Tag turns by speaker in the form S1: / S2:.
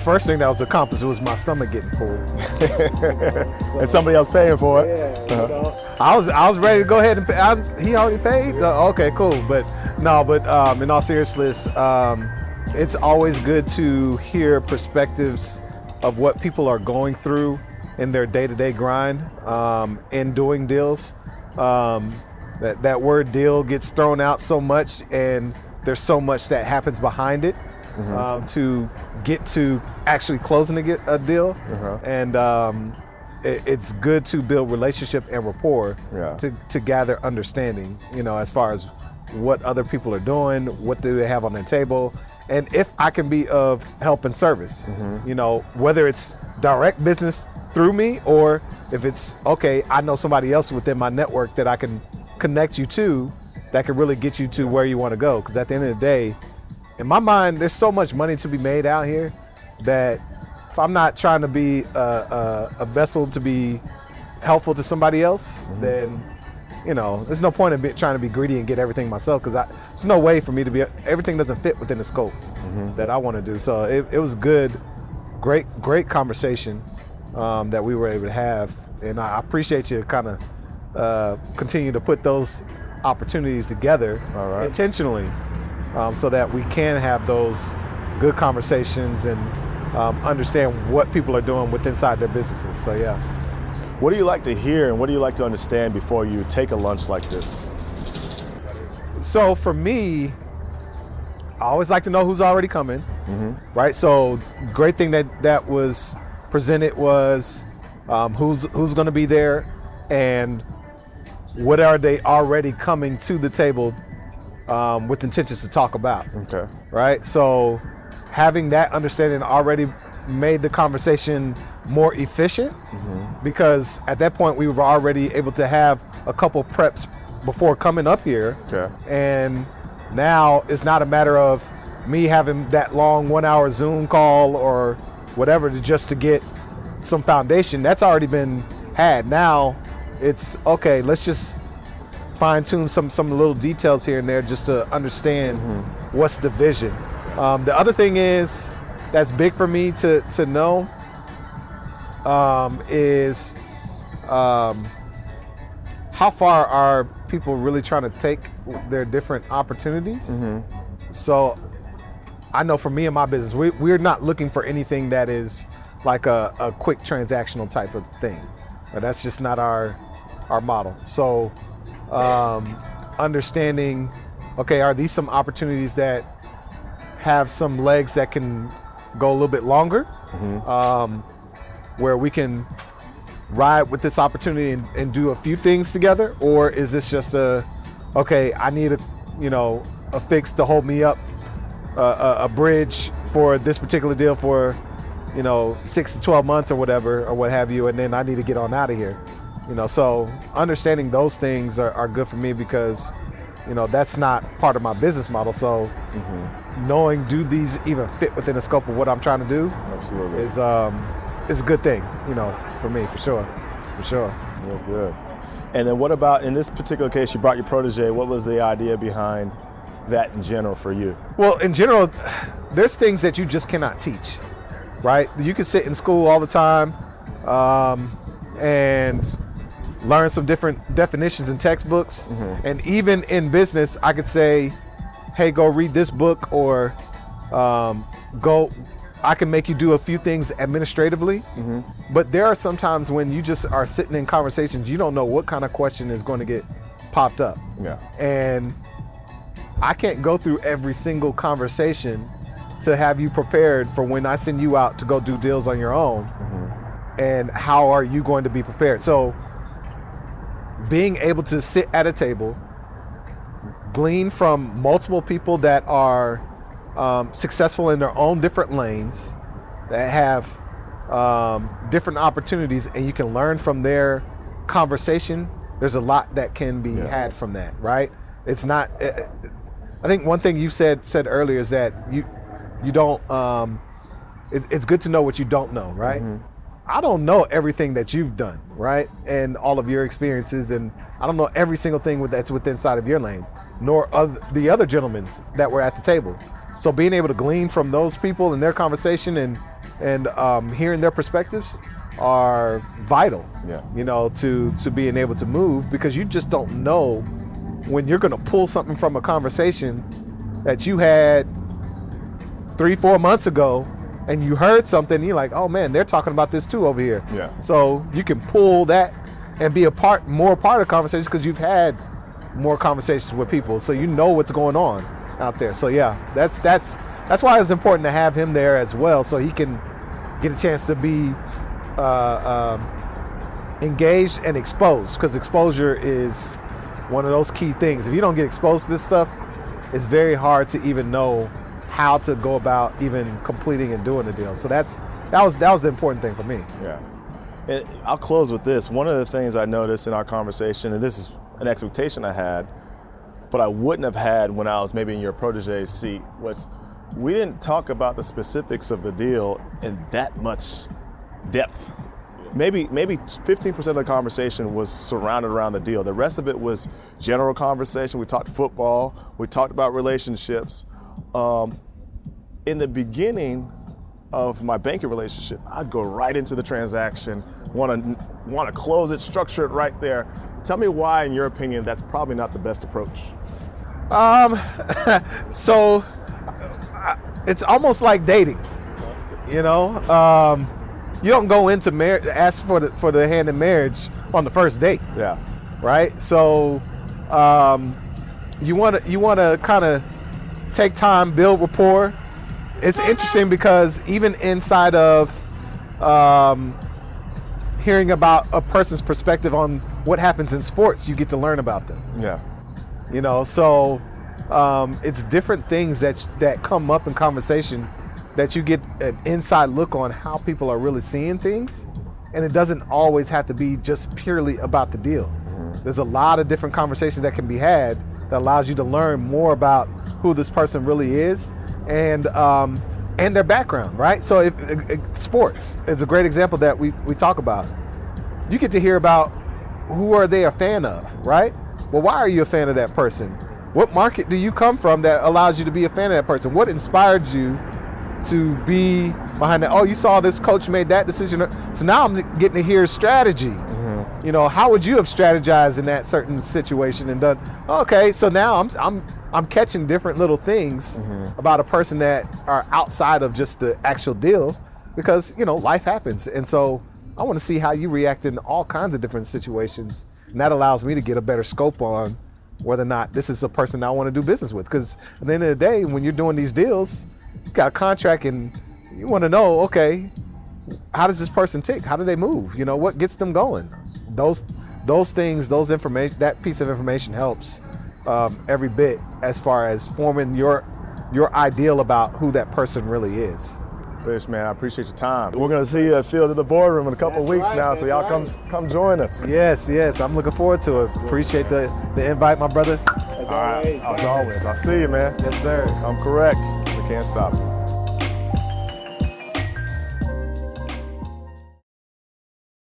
S1: first thing that was accomplished was my stomach getting full. And somebody else paying for it.
S2: Yeah, you know.
S1: I was ready to go ahead and pay. He already paid? Okay, cool. But in all seriousness, it's always good to hear perspectives of what people are going through in their day-to-day grind in doing deals. That word deal gets thrown out so much, and there's so much that happens behind it to get to actually closing a deal. And it's good to build relationship and rapport to gather understanding, as far as what other people are doing, what do they have on their table, and if I can be of help and service, whether it's direct business through me or if it's, okay, I know somebody else within my network that I can connect you to that can really get you to where you want to go. Because at the end of the day, in my mind, there's so much money to be made out here that if I'm not trying to be a vessel to be helpful to somebody else, then there's no point in trying to be greedy and get everything myself, because there's no way for me to be, everything doesn't fit within the scope that I want to do. So it was good, great conversation that we were able to have. And I appreciate you kind of continue to put those opportunities together intentionally so that we can have those good conversations and understand what people are doing inside their businesses. So yeah.
S2: What do you like to hear and what do you like to understand before you take a lunch like this?
S1: So for me, I always like to know who's already coming, right? So great thing that was presented was who's going to be there and what are they already coming to the table with intentions to talk about.
S2: Okay.
S1: Right? So having that understanding already made the conversation more efficient because at that point we were already able to have a couple preps before coming up here.
S2: Okay.
S1: And now it's not a matter of me having that long 1 hour Zoom call or whatever just to get some foundation. That's already been had. Now it's okay, let's just fine tune some little details here and there just to understand what's the vision. The other thing is that's big for me to know is how far are people really trying to take their different opportunities. So I know for me and my business, we're not looking for anything that is like a quick transactional type of thing. That's just not our model. So understanding, okay, are these some opportunities that have some legs that can go a little bit longer, where we can ride with this opportunity and do a few things together? Or is this just okay, I need a fix to hold me up, a bridge for this particular deal for 6 to 12 months or whatever, or what have you, and then I need to get on out of here. So understanding those things are good for me because that's not part of my business model. So knowing, do these even fit within the scope of what I'm trying to do?
S2: Absolutely.
S1: Is a good thing, for me, for sure.
S2: Yeah, good. And then what about, in this particular case, you brought your protege. What was the idea behind that in general for you?
S1: Well, in general, there's things that you just cannot teach, right? You can sit in school all the time and learn some different definitions in textbooks. And even in business, I could say, hey, go read this book, or I can make you do a few things administratively. But there are some times when you just are sitting in conversations, you don't know what kind of question is going to get popped up.
S2: Yeah.
S1: And I can't go through every single conversation to have you prepared for when I send you out to go do deals on your own. And how are you going to be prepared? So being able to sit at a table, glean from multiple people that are successful in their own different lanes, that have different opportunities, and you can learn from their conversation. There's a lot that can be had from that, right? It's not, I think one thing you said earlier is that you don't, it's good to know what you don't know, right? I don't know everything that you've done, right? And all of your experiences, and I don't know every single thing that's within inside of your lane, nor the other gentlemen that were at the table. So being able to glean from those people and their conversation and And hearing their perspectives are vital,
S2: Yeah.
S1: to being able to move, because you just don't know when you're going to pull something from a conversation that you had 3-4 months ago, and you heard something, and you're like, oh man, they're talking about this too over here.
S2: Yeah.
S1: So you can pull that and be more part of conversations because you've had more conversations with people, so you know what's going on out there. So yeah, that's why it's important to have him there as well, so he can get a chance to be engaged and exposed, because exposure is one of those key things. If you don't get exposed to this stuff, it's very hard to even know how to go about even completing and doing the deal. So that was the important thing for me.
S2: Yeah. And I'll close with this. One of the things I noticed in our conversation, and this is an expectation I had, but I wouldn't have had when I was maybe in your protege's seat, was we didn't talk about the specifics of the deal in that much depth. Maybe 15% of the conversation was surrounded around the deal. The rest of it was general conversation. We talked football. We talked about relationships. In the beginning of my banking relationship, I'd go right into the transaction, want to close it, structure it right there. Tell me why, in your opinion, that's probably not the best approach.
S1: So it's almost like dating, you don't go into ask for the hand in marriage on the first date.
S2: Yeah.
S1: Right. So you want to kind of take time, build rapport. It's interesting because even inside of hearing about a person's perspective on what happens in sports, you get to learn about them.
S2: Yeah.
S1: So it's different things that come up in conversation that you get an inside look on how people are really seeing things. And it doesn't always have to be just purely about the deal. Mm-hmm. There's a lot of different conversations that can be had that allows you to learn more about who this person really is and their background, right? So if sports is a great example that we talk about. You get to hear about who are they a fan of, right? Well, why are you a fan of that person? What market do you come from that allows you to be a fan of that person? What inspired you to be behind that? Oh, you saw this coach made that decision. So now I'm getting to hear strategy. Mm-hmm. How would you have strategized in that certain situation and done? Okay, so now I'm catching different little things mm-hmm. about a person that are outside of just the actual deal, because life happens, and so I want to see how you react in all kinds of different situations, and that allows me to get a better scope on whether or not this is a person I want to do business with. Because at the end of the day, when you're doing these deals, you got a contract and you want to know, okay, how does this person tick? How do they move? What gets them going? Those things, information, that piece of information helps every bit as far as forming your ideal about who that person really is.
S2: Fish, man, I appreciate your time. We're going to see you at Field of the Boardroom in a couple of weeks now, so y'all come join us.
S1: Yes, I'm looking forward to it. Appreciate the invite, my brother.
S2: As always. I'll see you, man.
S1: Yes, sir.
S2: I'm correct. We can't stop.